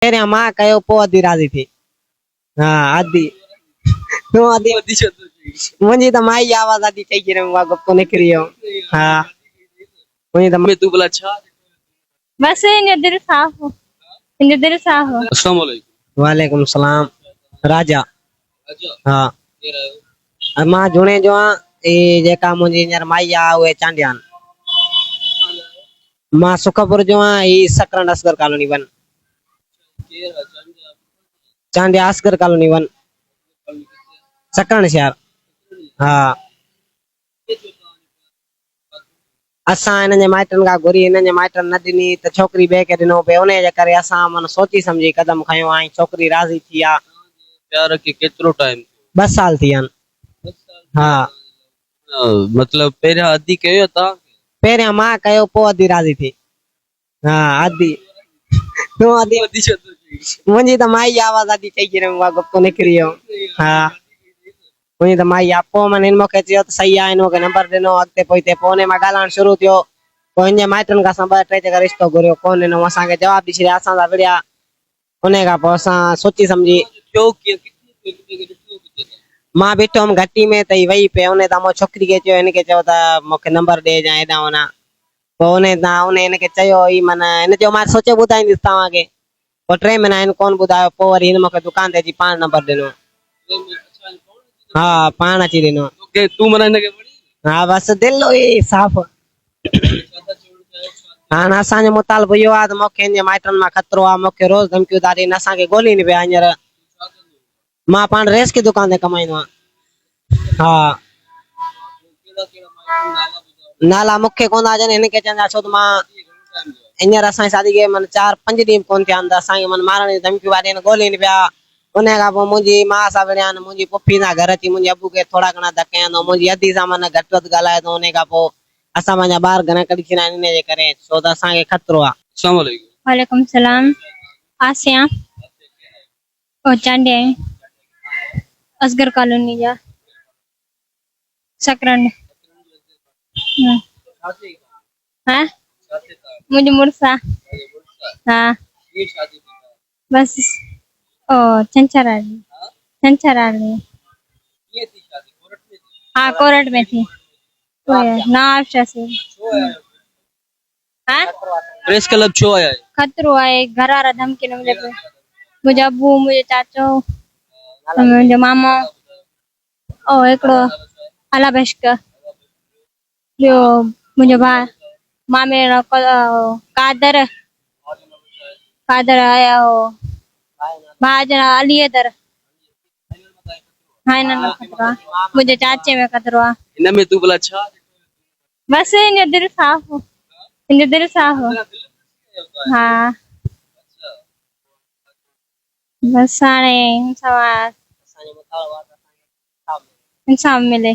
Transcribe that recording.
पहिरियां मां कयो पोइ अधी राज़ी थी। हा अधी तूं अधी मुंहिंजी त माई जी आवाज़ अधी चई करे उहा गुप्तो निकिरी वियो। हा मुंहिंजी त में तू भला छा बस इन दिल साफ हो, इन दिल साफ हो। अस्सलाम वालेकुम। वालेकुम सलाम राजा। अच्छा हा केर आयो मां जुणे जो आहियां। ई जेका मुंहिंजी हींअर माई आहे उहे चांडियान। मां सुखपुर जो आहियां। ही सकरन असगर कॉलोनी वन। केर अचन चांडिया असगर कॉलोनी वन सकरण शहर। हा असां हिननि जे माइटनि खां घुरी हिननि जे माइटनि न ॾिनी त छोकिरी ॿिए खे ॾिनो पियो। उन जे करे असां मन सोची सम्झी कदम खयो ऐं छोकिरी राज़ी थी आहे। प्यार के केतिरो टाइम 2 साल थी विया आहिनि। हा मतलब पहिरियां अधी कयो था पहिरियां मां कयो पोइ अधी राज़ी थी। हा अधी तूं अधी अधी छा मुंहिंजी त माई जी आवाज़ अधी चई करे उहा गुप्तो निकिरी वियो। हा मुंहिंजी त माई आहे। पोइ मन हिन मूंखे चयो त सही आहे। हिन मूंखे नंबर ॾिनो अॻिते पोइते पोइ हुन मां ॻाल्हाइण शुरू थियो। पोइ हिन जे माइटनि खां असां 2-3 जगह रिश्तो घुरियो कोन ॾिनो। असांखे जवाब ॾई छॾिया असां सां विड़िया। उन खां पोइ असां सोची सम्झी थियो किथे मां बीठो हुअमि घटी में त ही वेही पे उन तां मूं छोकिरी खे चयो हिनखे चयो त मूंखे नंबर ॾे या हेॾां होॾां। पोइ उन हिनखे चयो ई माना हिन चयो मां सोचे ॿुधाईंदुसि तव्हांखे। पोइ 3 महीना हिन कोन ॿुधायो। पोइ वरी हिन मूंखे दुकान ते अची पाण नंबर ॾिनो। हा पाण अची ॾिनो। तोखे तू मना हिनखे वणी हा बसि दिलि हुई साफ़। हाणे असांजो मुतालबो इहो आहे त मूंखे हिन जे माइटनि मां ख़तरो आहे। मूंखे रोज़ धमकियूं था ॾियनि असांखे ॻोल्हीनि पिया। हींअर मां पाण रेस की दुकान ते कमाईंदो आहियां। हा नाला मूंखे कोन था अचनि हिनखे चवंदा छो त मां हींअर असांजी शादी खे मन 4-5 ॾींहं कोन थिया आहिनि त असांखे मन मारण जी धमकियूं था ॾियनि ॻोल्हीनि पिया। उन खां पोइ मुंहिंजी माउ सां विढ़िया आहिनि। मुंहिंजी पुफी सां घर अची मुंहिंजे अबू खे थोरा घणा धक हंधो मुंहिंजी अधी सां मन घटि वधि ॻाल्हाए थो। उन खां पोइ असां पंहिंजा ॿार घर कढी छॾिया आहिनि इन जे करे छो त असांखे ख़तरो आहे। अस्सलाम वालेकुम। वालेकुम सलाम। आसिया और चांडिया असगर कॉलोनी जा सकरन। हाँ मुझे मुर्सा। हाँ ये शादी बस ओ चंचराली चंचराली। ये थी शादी कोर्ट में थी हाँ कोरट में थी। ना आशा से। हाँ प्रेस क्लब छो आया है खतरो आहे घर वारा धमकी न मुंहिंजो अबू मुंहिंजो चाचो मुंहिंजो मामा ओ हिकिड़ो अला बश्क ॿियो मुंहिंजो भाउ मामे जो कादर कादर आया हो भाउ जो नालो अलीदर। हाँ हिननि में खतरो आहे। मुंहिंजे चाचे में खतरो आहे। इन में तू भला छा बस इन दिल साफ हो, इन दिल साफ हो। हाँ बस हाणे इंसाफ मिले।